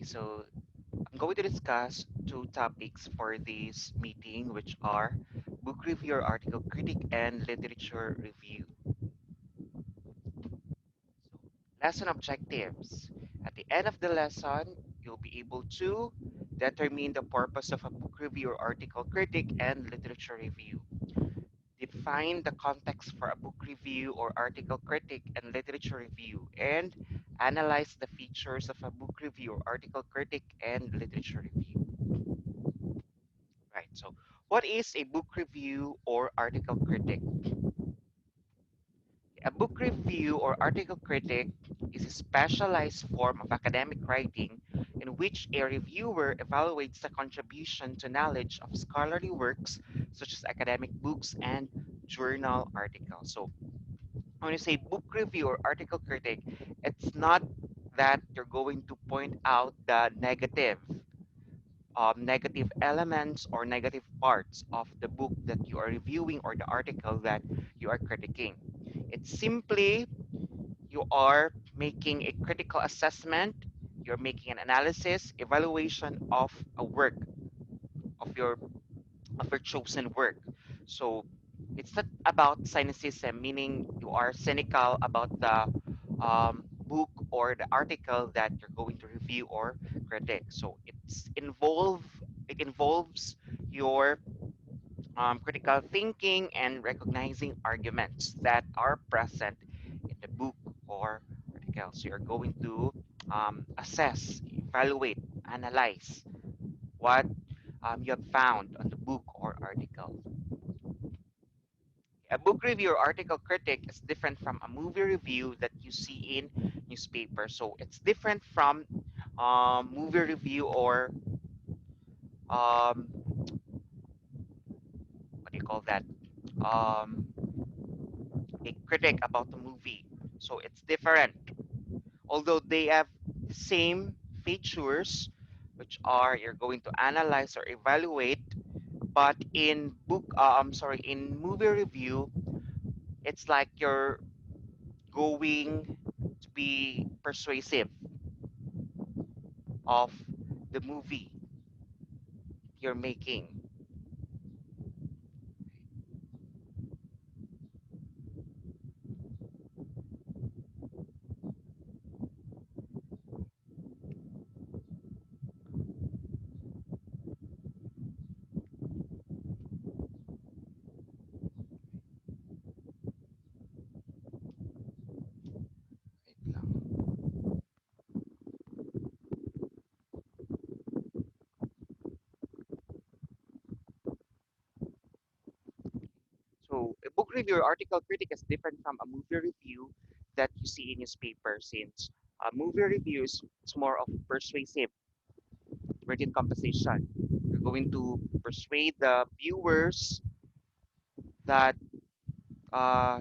So I'm going to discuss two topics for this meeting, which are book review or article critic and literature review. So, lesson objectives. At the end of the lesson, you'll be able to determine the purpose of a book review or article critic and literature review. Define the context for a book review or article critic and literature review, and analyze the features of a book review or article critic and literature review. Right. So, what is a book review or article critic? A book review or article critic is a specialized form of academic writing in which a reviewer evaluates the contribution to knowledge of scholarly works such as academic books and journal articles. So, when you say book review or article critic, it's not that you're going to point out the negative elements or negative parts of the book that you are reviewing or the article that you are critiquing. It's simply you are making a critical assessment, you're making an analysis, evaluation of a work, of your chosen work. So it's not about cynicism, meaning you are cynical about the book or the article that you're going to review or critique. So it involves your critical thinking and recognizing arguments that are present in the book or article. So you're going to assess, evaluate, analyze what you have found on the book or article. A book review or article critic is different from a movie review that you see in newspaper. So it's different from movie review or um, what do you call that? Um, a critic about the movie. So it's different. Although they have the same features, which are you're going to analyze or evaluate, but in movie review, it's like you're going to be persuasive of the movie you're making. Wait lang. So a book review or article critic is different from a movie review that you see in newspaper, since a movie review is it's more of persuasive written composition. You're going to persuade the viewers that uh,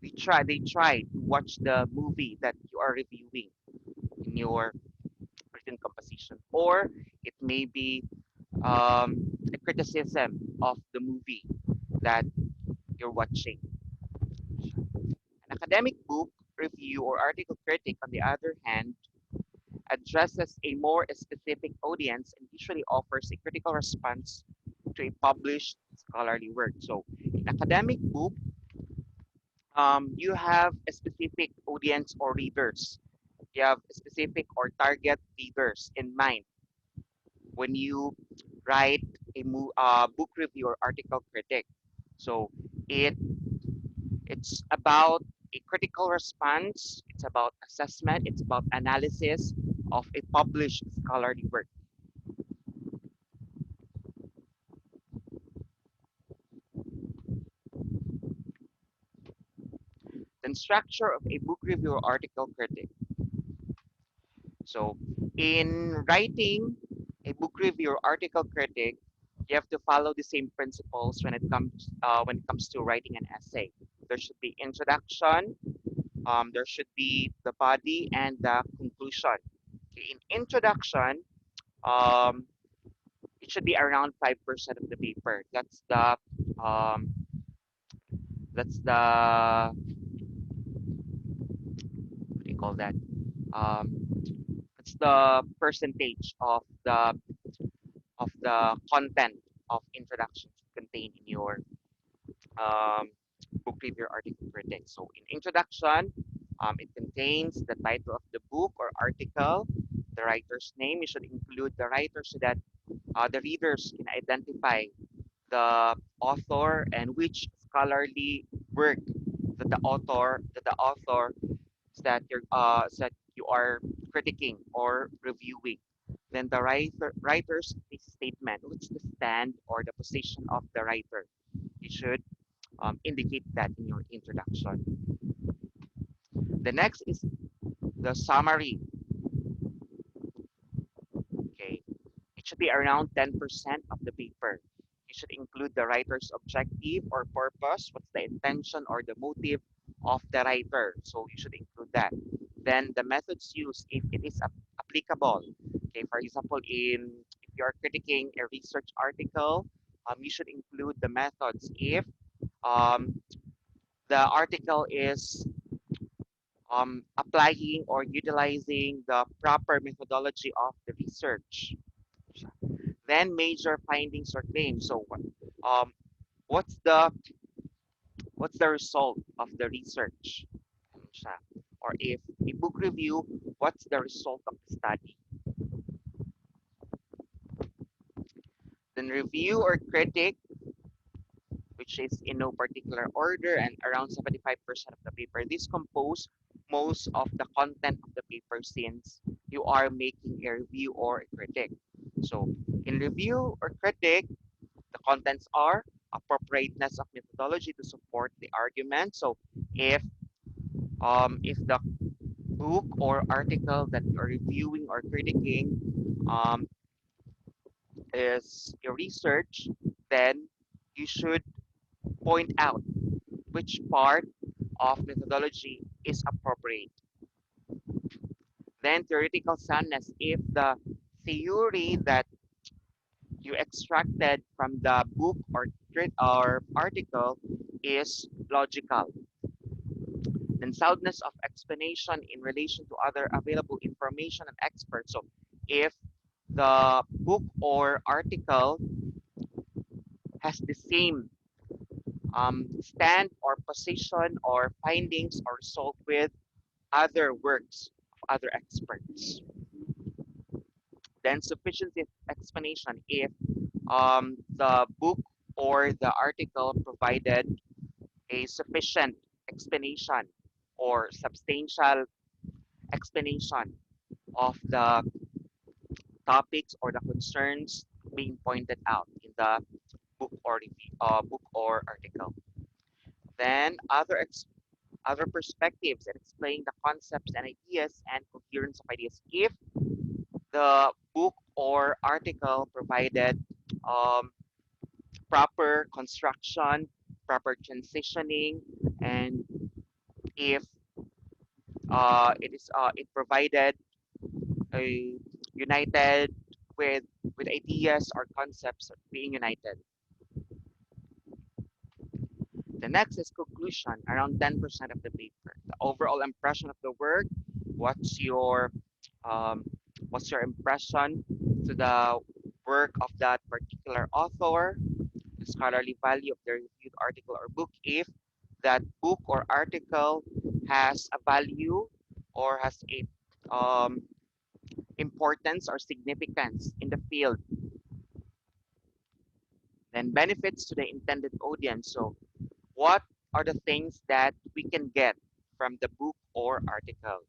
they try to watch the movie that you are reviewing in your written composition, or it may be a criticism of the movie that you're watching. An academic book review or article critic, on the other hand, addresses a more specific audience and usually offers a critical response to a published scholarly work. So, in academic book, you have a specific audience or readers. You have a specific or target readers in mind when you write a book review or article critic. So, it it's about a critical response. It's about assessment. It's about analysis of a published scholarly work. The structure of a book review or article critic. So, in writing a book review or article critic, you have to follow the same principles when it comes to writing an essay. There should be introduction. There should be the body and the conclusion. Okay, in introduction, um, it should be around 5% of the paper. Um, that's the what do you call that? Um, the percentage of the content of introductions contained in your um, book review article critic. So in introduction, it contains the title of the book or article, the writer's name. You should include the writer so that the readers can identify the author and which scholarly work that the author that you are critiquing or reviewing. Then the writer's statement, what's the stand or the position of the writer? You should indicate that in your introduction. The next is the summary. Okay, it should be around 10% of the paper. You should include the writer's objective or purpose. What's the intention or the motive of the writer? So you should include that. Then the methods used, if it is applicable. Okay, for example, if you are critiquing a research article, you should include the methods. If um, the article is applying or utilizing the proper methodology of the research. Then major findings or claims. So um, what's the what's the result of the research? Or if a book review, what's the result of the study? Then review or critic, which is in no particular order and around 75% of the paper. This compose most of the content of the paper since you are making a review or a critic. So in review or critic, the contents are appropriateness of methodology to support the argument. So if the book or article that you're reviewing or critiquing um, is your research, then you should point out which part of methodology is appropriate. Then theoretical soundness, if the theory that you extracted from the book or article is logical. Then soundness of explanation in relation to other available information and experts. So if the book or article has the same stand or position or findings or result with other works of other experts. Then sufficiency of explanation, if the book or the article provided a sufficient explanation or substantial explanation of the topics or the concerns being pointed out in the book or article. Then other perspectives and explain the concepts and ideas and coherence of ideas. If the book or article provided um, proper construction, proper transitioning, and if it provided a united with ideas or concepts being united. The next is conclusion, around 10% of the paper. The overall impression of the work. What's your um, what's your impression to the work of that particular author? The scholarly value of the reviewed article or book. If that book or article has a value or has a um, importance or significance in the field, then benefits to the intended audience. So what are the things that we can get from the book or article?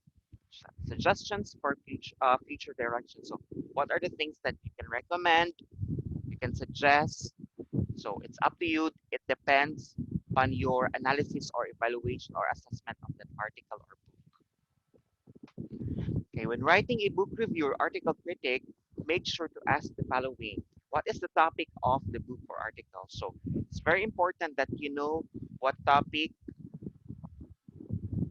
Suggestions for future direction. So what are the things that you can recommend, you can suggest? So it's up to you. It depends on your analysis or evaluation or assessment of that article or book. Okay, when writing a book review or article critic, make sure to ask the following. What is the topic of the book or article? So it's very important that you know what topic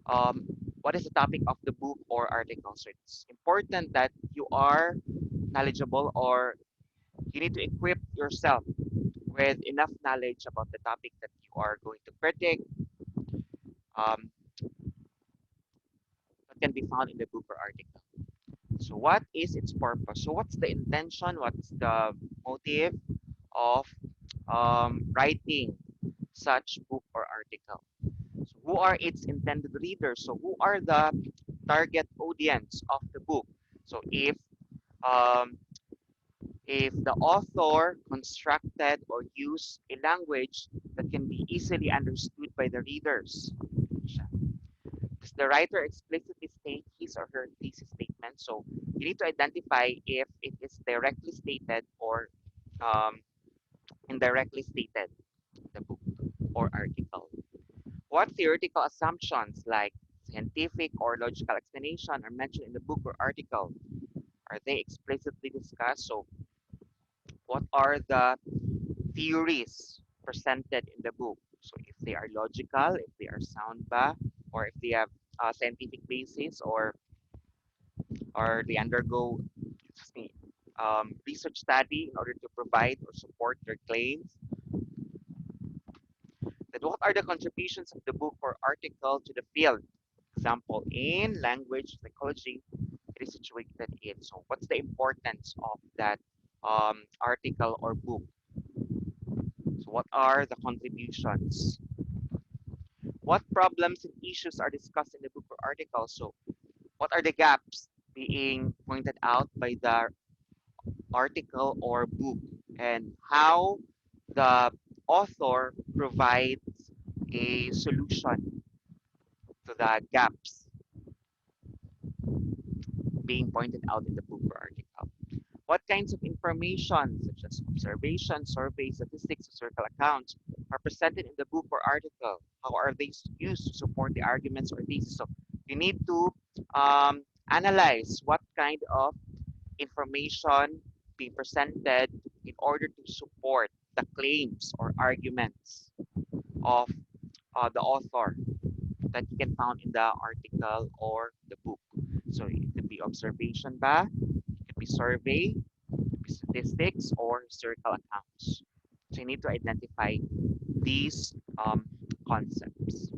um, what is the topic of the book or article. So it's important that you are knowledgeable or you need to equip yourself with enough knowledge about the topic that you are going to critic that can be found in the book or article. So what is its purpose? So what's the intention? What's the motive of writing such book or article? So who are its intended readers? So who are the target audience of the book? So um, if the author constructed or used a language that can be easily understood by the readers, does the writer explicitly state his or her thesis statement? So you need to identify if it is directly stated or um, indirectly stated in the book or article. What theoretical assumptions like scientific or logical explanation are mentioned in the book or article? Are they explicitly discussed? So what are the theories presented in the book? So if they are logical, if they are sound ba, or if they have scientific basis, or they undergo excuse me, research study in order to provide or support their claims. Then what are the contributions of the book or article to the field? Example, in language psychology, it is situated in. So what's the importance of that article or book? So what are the contributions? What problems and issues are discussed in the book or article? So what are the gaps being pointed out by the article or book, and how the author provides a solution to the gaps being pointed out in the book or article. What kinds of information, such as observations, surveys, statistics, historical accounts, are presented in the book or article? How are they used to support the arguments or thesis? So you need to um, analyze what kind of information being presented in order to support the claims or arguments of the author that you can find in the article or the book. So it could be observation ba, it could be survey, it could be statistics or historical accounts. So you need to identify these concepts.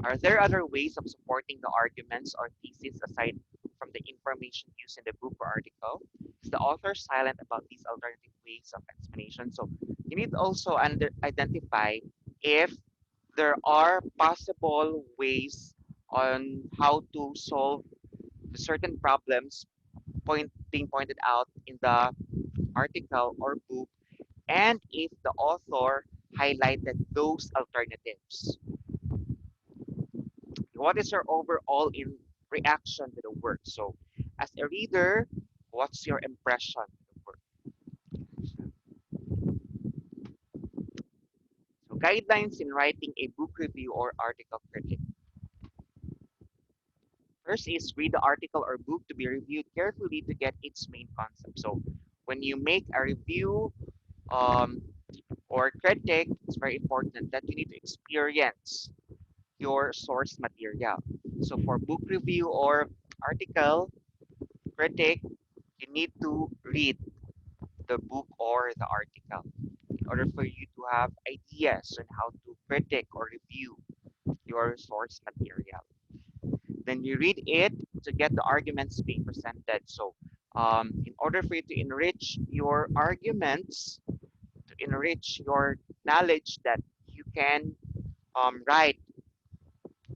Are there other ways of supporting the arguments or thesis aside from the information used in the book or article? Is the author silent about these alternative ways of explanation? So you need to also identify if there are possible ways on how to solve the certain problems being pointed out in the article or book, and if the author highlighted those alternatives. What is your overall in reaction to the work? So, as a reader, what's your impression of the work? So, guidelines in writing a book review or article critic. First is read the article or book to be reviewed carefully to get its main concept. So, when you make a review um, or critic, it's very important that you need to experience your source material. So, for book review or article critic, you need to read the book or the article in order for you to have ideas on how to critic or review your source material. Then you read it to get the arguments being presented. So, in order for you to enrich your arguments, to enrich your knowledge that you can write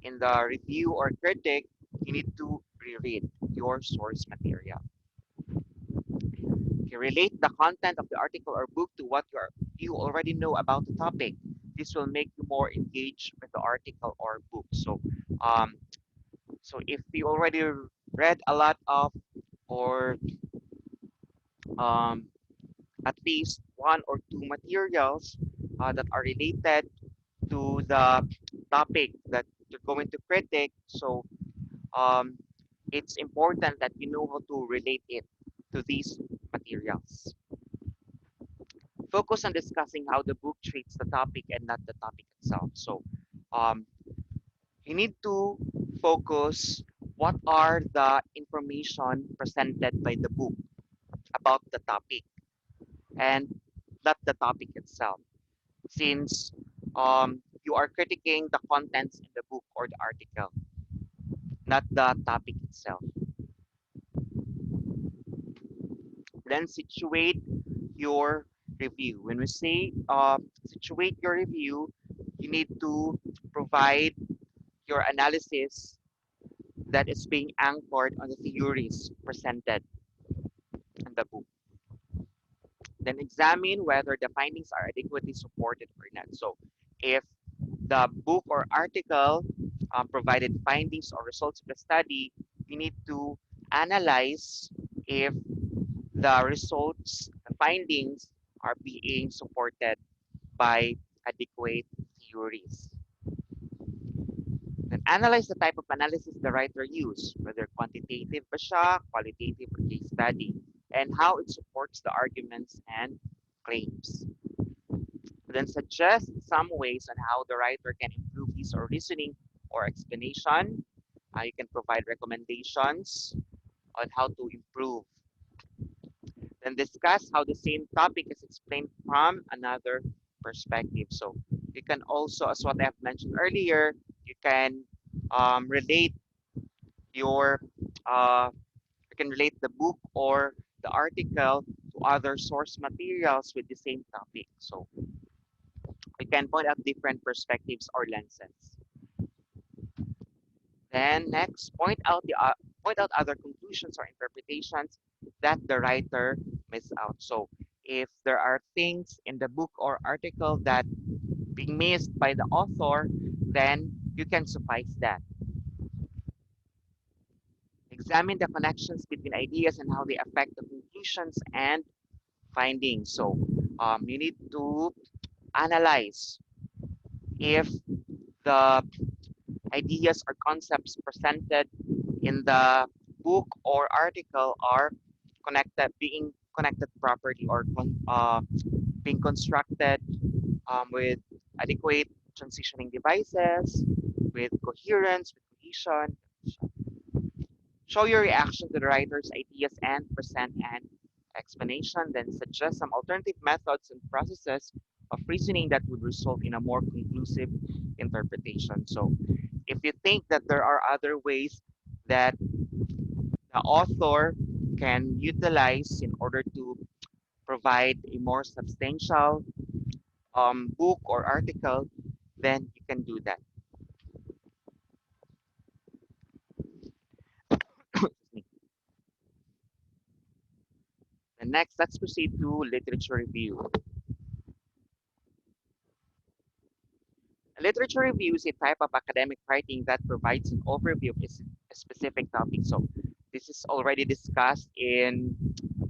in the review or critic, you need to reread your source material. Okay, relate the content of the article or book to what you already know about the topic. This will make you more engaged with the article or book. Um, so if you already read a lot of or um, at least one or two materials that are related to the topic that you're going to critic, so um, it's important that you know how to relate it to these materials. Focus on discussing how the book treats the topic and not the topic itself. So um, you need to focus what are the information presented by the book about the topic and not the topic itself. Since you are critiquing the contents in the book or the article, not the topic itself. Then situate your review. When we say situate your review, you need to provide your analysis that is being anchored on the theories presented in the book. Then examine whether the findings are adequately supported or not. So if the book or article provided findings or results of the study, you need to analyze if the results, the findings are being supported by adequate theories. Then analyze the type of analysis the writer used, whether quantitative ba siya, qualitative or case study, and how it supports the arguments and claims. Then suggest some ways on how the writer can improve his or reasoning or explanation. You can provide recommendations on how to improve. Then discuss how the same topic is explained from another perspective. So you can also, as what I've mentioned earlier, you can relate your you can relate the book or the article to other source materials with the same topic. So we can point out different perspectives or lenses. Then next, point out other conclusions or interpretations that the writer missed out. So if there are things in the book or article that being missed by the author, then you can suffice that. Examine the connections between ideas and how they affect the conclusions and findings. So you need to analyze if the ideas or concepts presented in the book or article are being connected properly or being constructed with adequate transitioning devices, with coherence, with cohesion. Show your reaction to the writer's ideas and present an explanation, then suggest some alternative methods and processes of reasoning that would result in a more conclusive interpretation. So if you think that there are other ways that the author can utilize in order to provide a more substantial book or article, then you can do that. And next, let's proceed to literature review. A literature review is a type of academic writing that provides an overview of a specific topic. So this is already discussed in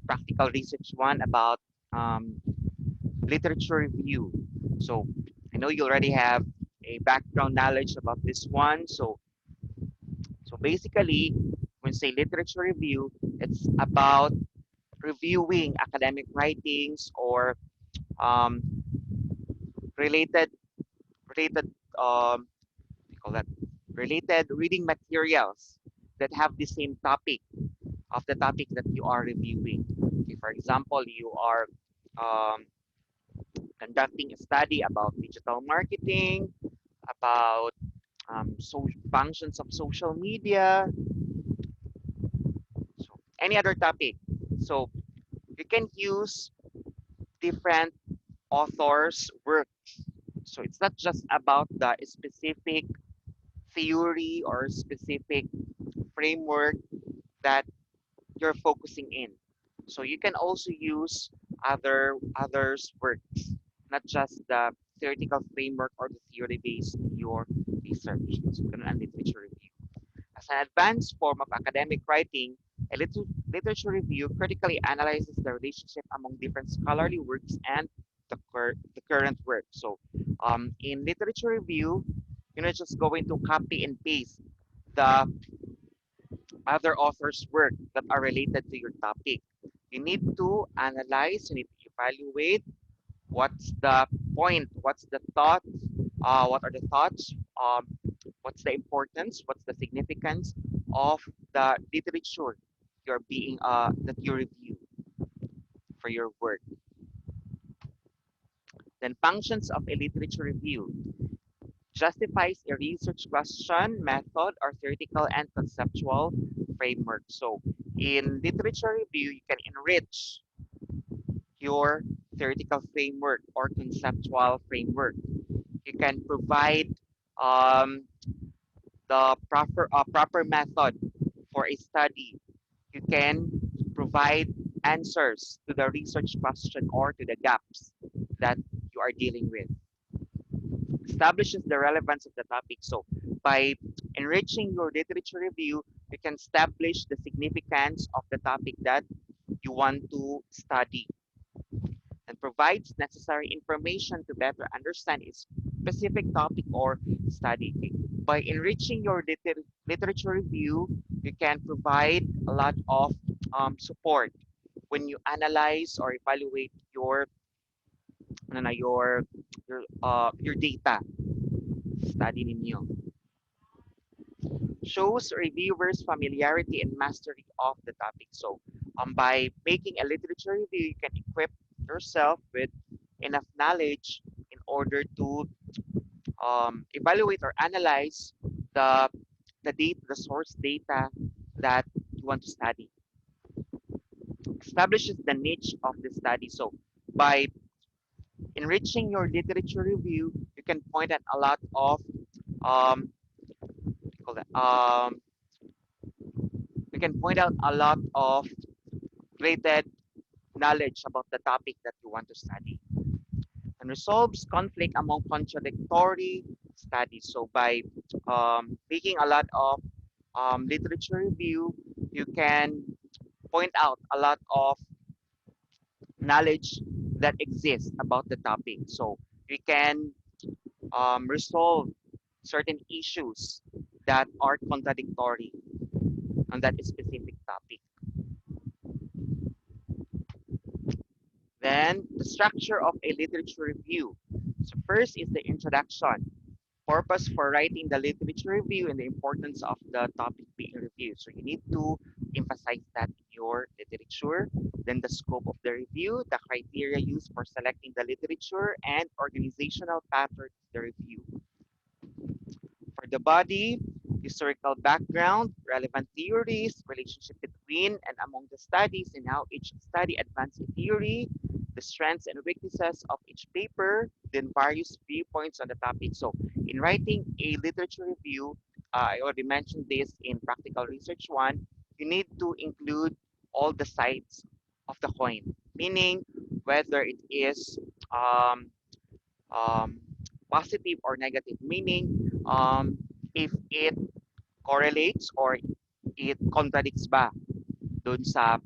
practical research one about um, literature review. So I know you already have a background knowledge about this one. So basically, when say literature review, it's about reviewing academic writings or um, related related what do you call that related reading materials that have the same topic of the topic that you are reviewing. Okay, for example, you are um, conducting a study about digital marketing, about functions of social media, so any other topic. So you can use different authors' work. So it's not just about the specific theory or specific framework that you're focusing in. So you can also use others' works, not just the theoretical framework or the theory based in your research. So ganun ang literature review. As an advanced form of academic writing, a literature review critically analyzes the relationship among different scholarly works and the current work. So in literature review, you're not just going to copy and paste the other authors' work that are related to your topic. You need to analyze, you need to evaluate what's the point, what's the thought, what are the thoughts, what's the importance, what's the significance of the literature that you review for your work. Then functions of a literature review justifies a research question, method, or theoretical and conceptual framework. So in literature review, you can enrich. your theoretical framework or conceptual framework. You can provide um, the proper method for a study. You can provide answers to the research question or to the gaps that you are dealing with. Establishes the relevance of the topic. So by enriching your literature review, you can establish the significance of the topic that you want to study and provides necessary information to better understand its specific topic or study. By enriching your literature review, you can provide a lot of support when you analyze or evaluate your data study ninyo. Shows reviewers familiarity and mastery of the topic. So by making a literature review, you can equip yourself with enough knowledge in order to evaluate or analyze the the source data that you want to study. Establishes the niche of the study. So by enriching your literature review, you can point at a lot of um, what do you call that? You can point out a lot of related knowledge about the topic that you want to study and resolves conflict among contradictory studies. So by making a lot of literature review, you can point out a lot of knowledge that exists about the topic. So you can resolve certain issues that are contradictory on that specific topic. Then the structure of a literature review. So first is the introduction, purpose for writing the literature review and the importance of the topic being reviewed. So you need to emphasize that in your literature. Then the scope of the review, the criteria used for selecting the literature, and organizational pattern of the review. For the body, historical background, relevant theories, relationship between and among the studies, and how each study advanced the theory, the strengths and weaknesses of each paper, then various viewpoints on the topic. So, in writing a literature review, I already mentioned this in Practical Research 1, you need to include all the sides of the coin, meaning whether it is um, um, positive or negative, meaning if it correlates or it contradicts ba dun sa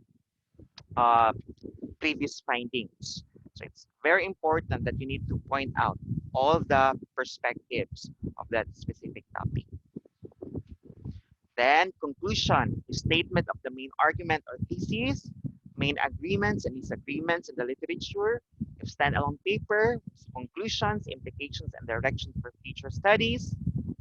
uh, previous findings. So it's very important that you need to point out all the perspectives of that specific topic. Then conclusion, statement of the main argument or thesis, main agreements and disagreements in the literature, if standalone paper, conclusions, implications, and direction for future studies,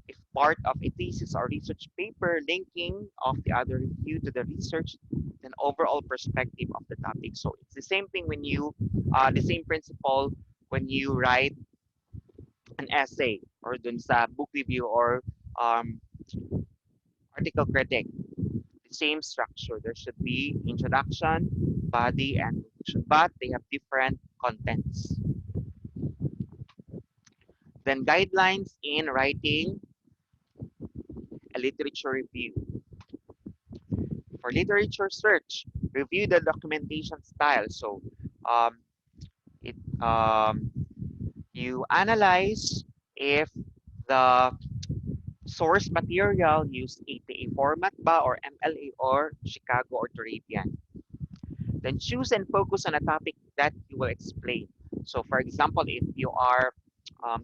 if part of a thesis or research paper, linking of the other review to the research, then overall perspective of the topic. So it's the same thing when the same principle when you write an essay or dun sa book review or um, article critic. The same structure. There should be introduction, body, and conclusion, but they have different contents. Then guidelines in writing a literature review. For literature search, review the documentation style. So um, it you analyze if the source material used APA format ba or MLA or Chicago or Turabian. Then choose and focus on a topic that you will explain. So for example, if you are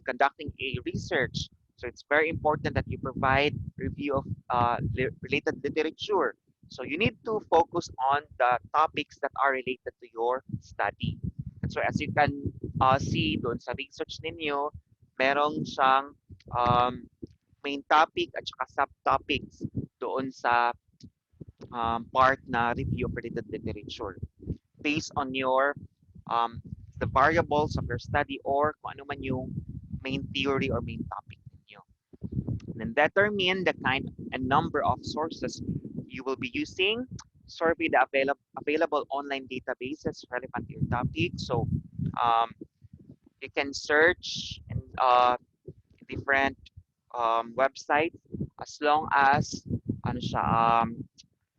conducting a research, so it's very important that you provide review of related literature. So you need to focus on the topics that are related to your study. And so as you can see doon sa research ninyo, merong siyang um, main topic at saka subtopics doon sa part na review of related literature based on your um, the variables of your study or kung ano man yung main theory or main topic ninyo. Then determine the kind and number of sources you will be using. Survey the available online databases relevant to your topic. So um, you can search in different websites as long as ano siya,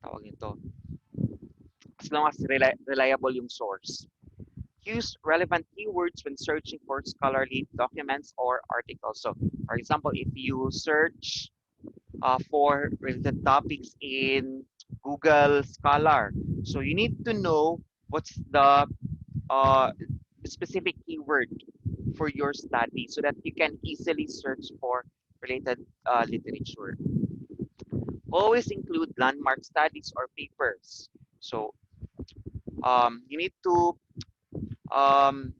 tawag nito, as long as reliable yung source. Use relevant keywords when searching for scholarly documents or articles. So, for example, if you search for related topics in Google Scholar, so you need to know what's the uh, specific keyword for your study so that you can easily search for related literature. Always include landmark studies or papers. So you need to um,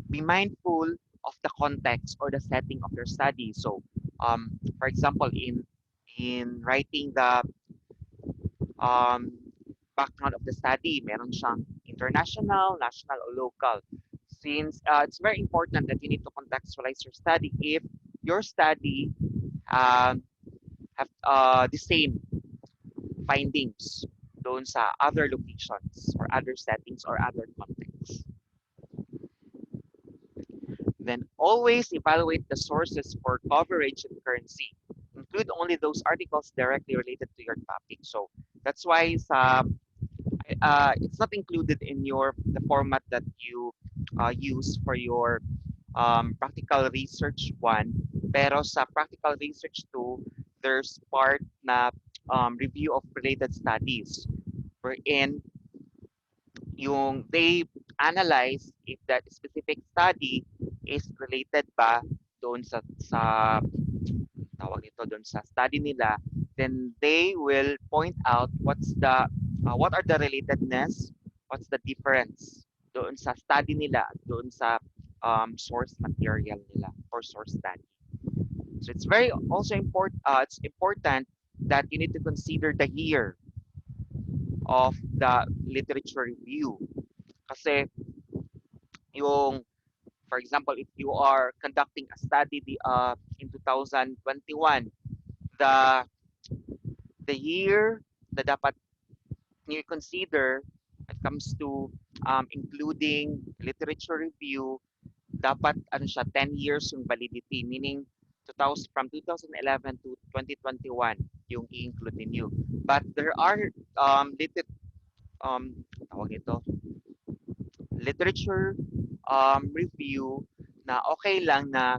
be mindful of the context or the setting of your study. So, for example, in writing the um, background of the study, meron siyang international, national, or local. Since it's very important that you need to contextualize your study if your study um, have the same findings doon sa other locations or other settings or other contexts. Then always evaluate the sources for coverage and currency. Include only those articles directly related to your topic. So that's why it's not included in your the format that you use for your practical research 1. Pero sa practical research 2, there's part na review of related studies wherein yung they analyze if that specific study is related ba doon sa tawag nito doon sa study nila, then they will point out what are the relatedness, what's the difference doon sa study nila, doon sa source material nila or source study. So it's very also important. It's important that you need to consider the year of the literature review. Kasi yung, for example, if you are conducting a study in 2021, the the year that dapat you consider when it comes to including literature review, dapat ano siya 10 years yung validity, meaning 2000 from 2011 to 2021 yung i-include ninyo. But there are um tawag ito literature review na okay lang na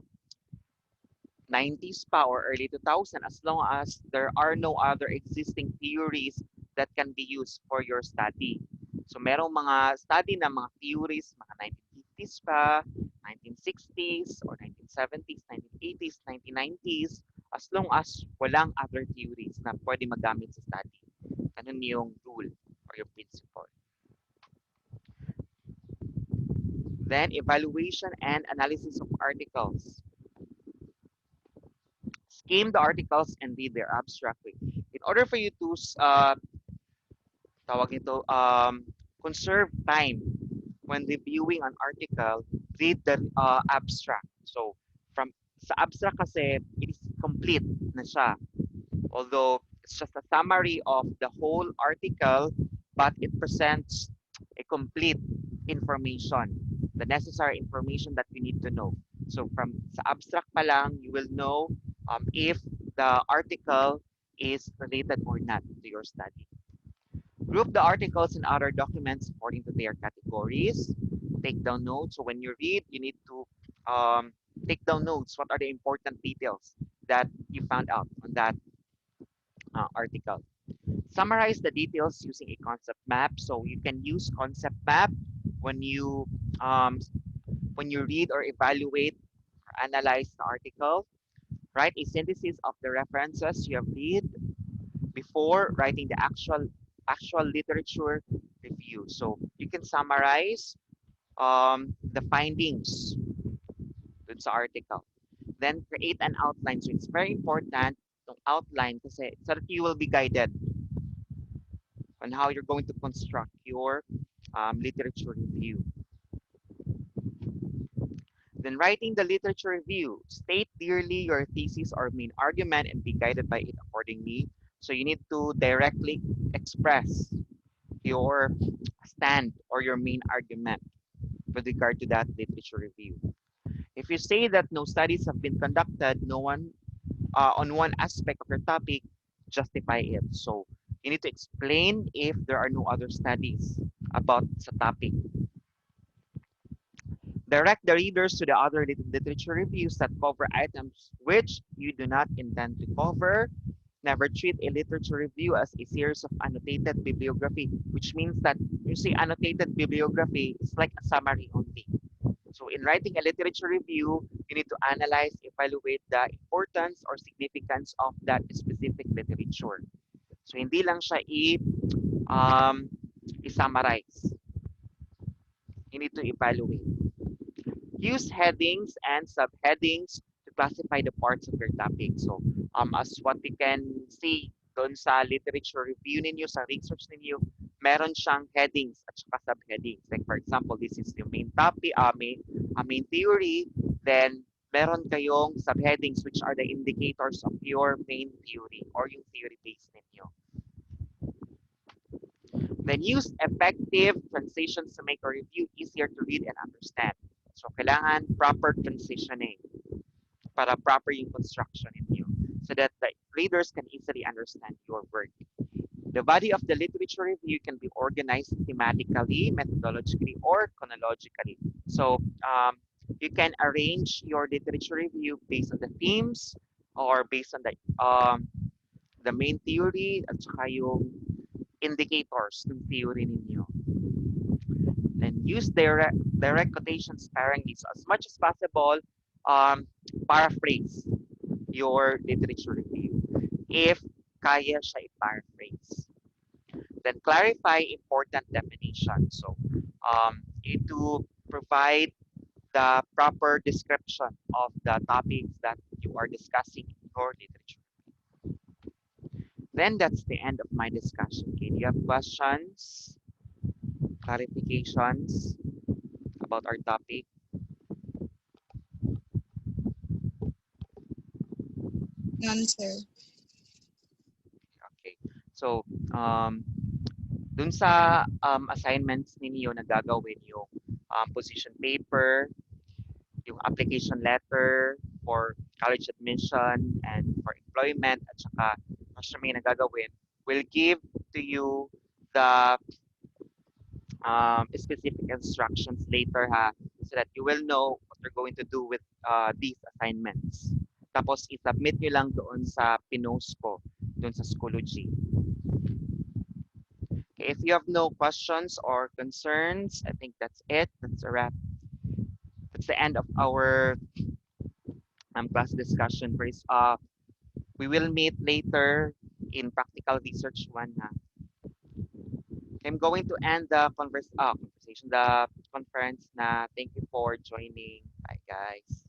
90s pa or early 2000 as long as there are no other existing theories that can be used for your study. So merong mga study na mga theories, mga 1950s pa, 1960s or 1970s, 1980s, 1990s, as long as walang other theories na pwede magamit sa study. Ganun yung rule or yung principle. Then evaluation and analysis of articles. Skim the articles and read their abstract. In order for you to tawag nito, conserve time when reviewing an article, read the abstract. So from sa abstract kasi it is complete na siya. Although it's just a summary of the whole article, but it presents a complete information, the necessary information that we need to know. So from sa abstract pa lang, you will know if the article is related or not to your study. Group the articles and other documents according to their categories. Take down notes. So when you read, you need to take down notes. What are the important details that you found out on that article? Summarize the details using a concept map. So you can use concept map when you um, read or evaluate or analyze the article. Write a synthesis of the references you have read before writing the actual literature review. So you can summarize the findings dun sa article. Then create an outline. So it's very important to outline kasi so that you will be guided on how you're going to construct your literature review. Then writing the literature review, state clearly your thesis or main argument and be guided by it accordingly. So you need to directly express your stand or your main argument with regard to that literature review. If you say that no studies have been conducted, no one on one aspect of your topic, justify it. So you need to explain if there are no other studies about the topic. Direct the readers to the other literature reviews that cover items which you do not intend to cover. Never treat a literature review as a series of annotated bibliography, which means that you see annotated bibliography is like a summary only. So in writing a literature review, you need to analyze, evaluate the importance or significance of that specific literature. So hindi lang siya um, i-summarize. You need to evaluate. Use headings and subheadings to classify the parts of your topic. So, as what we can see doon sa literature review ninyo, sa research ninyo, meron siyang headings at saka subheadings. Like for example, this is the main topic, main theory, then meron kayong subheadings which are the indicators of your main theory or yung theory base ninyo. Then use effective transitions to make a review easier to read and understand. So, kailangan proper transitioning para proper yung construction ninyo so that the readers can easily understand your work. The body of the literature review can be organized thematically, methodologically, or chronologically. So, you can arrange your literature review based on the themes or based on the main theory at saka yung indicators ng theory ninyo. Then use direct quotations sparingly. So as much as possible, paraphrase your literature review if kaya siya i-paraphrase. Then clarify important definitions. So you need to provide the proper description of the topics that you are discussing in your literature. Then that's the end of my discussion. Okay, do you have questions, clarifications about our topic? None, sir. Okay. So, dun sa assignments ninyo na gagawin yung position paper, yung application letter for college admission and for employment at saka resume na gagawin will give to you the specific instructions later ha so that you will know what you're going to do with these assignments. Tapos i-submit nyo lang doon sa pinost ko, doon sa Schoology. Okay, if you have no questions or concerns, I think that's it. That's a wrap. That's the end of our class discussion. First, we will meet later in practical research one. Ha? I'm going to end the conversation, the conference. Na thank you for joining. Bye, guys.